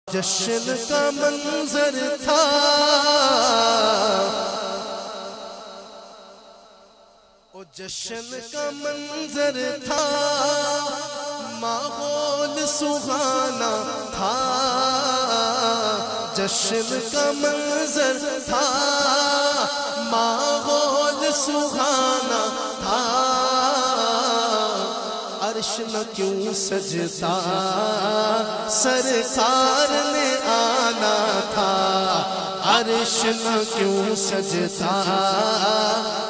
جشن کا منظر تھا، او جشن کا منظر تھا، ماحول سہانا تھا، جشن کا منظر تھا، ماحول سہانا تھا، عرش نہ کیوں سجتا سرکار نے آنا تھا، عرش نہ کیوں سجتا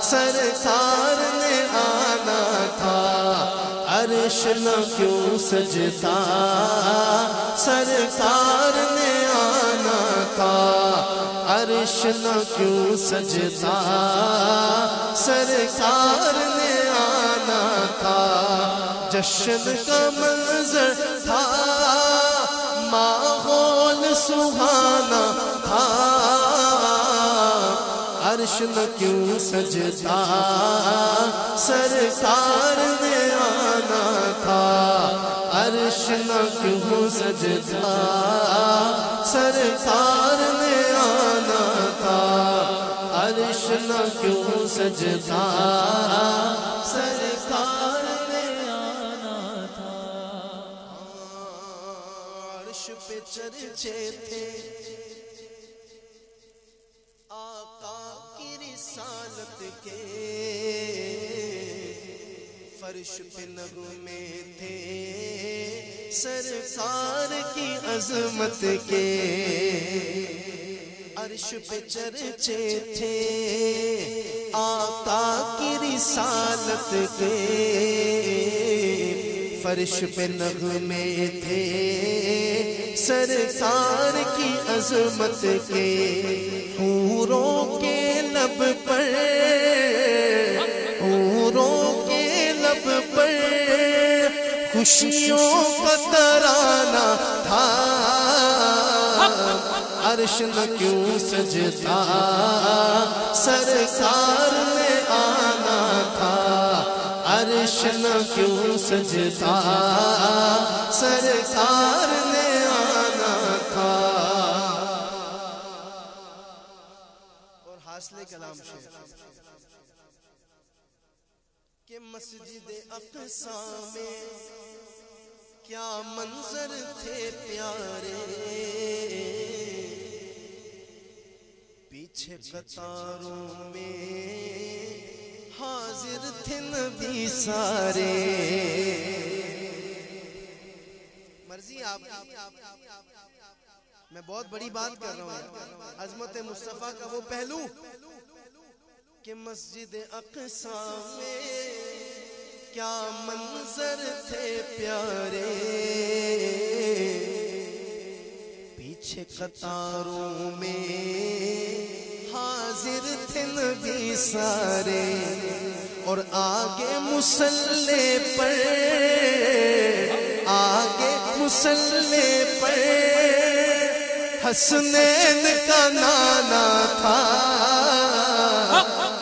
سرکار نے آنا تھا، عرش نہ کیوں سجتا سرکار نے آنا تھا، عرش نہ کیوں سجتا سرکار نے آنا تھا، جشن کا منظر تھا، ماحول سہانا تھا، عرش نہ کیوں سجتا سرکار نے آنا تھا، عرش نہ کیوں سجتا سرکار نے آنا تھا، عرش نہ کیوں سجتا سرکار نے آنا تھا، عرش پہ چرچے تھے آقا کی رسالت کے، فرش پہ نغمے تھے سرکار کی عظمت کے، عرش پہ چرچے تھے آقا کی رسالت کے، فرش پہ نغمے تھے سرکار کی عظمت کے، حوروں کے لب پر حوروں کے لب پر خوشیوں کا ترانہ تھا، عرش نہ کیوں سجتا سرکار نے آنا تھا، عرش نہ کیوں سجتا سرکار نے آنا تھا، اور حاصل کلام شعر کہ مسجد اقصی میں کیا منظر تھے پیارے، پیچھے قطاروں میں حاضر تھے نبی سارے، مرضی آپ میں بہت بڑی بات کر رہا ہوں، عظمت مصطفیٰ کا وہ پہلو کہ مسجد اقصی میں کیا منظر تھے پیارے، پیچھے قطاروں میں حاضر تھے نبی سارے، اور آگے مصلی پر آگے مصلی پر حسنین کا نانا تھا،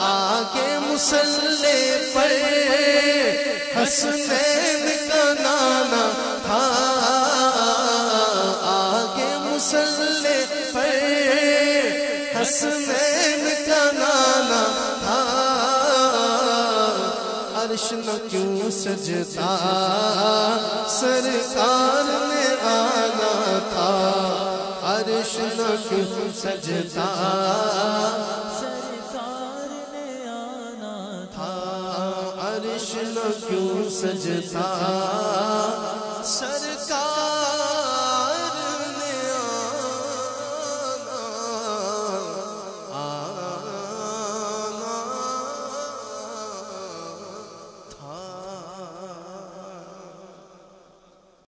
آگے مصلی پر حسنین کا نانا تھا، آگے مصلی پر حسنین کا نانا تھا، عرش نہ کیوں سجتا سرکار نے آنا تھا، عرش نہ کیوں سجتا سرکار نے آنا تھا، عرش نہ کیوں سجتا سرکار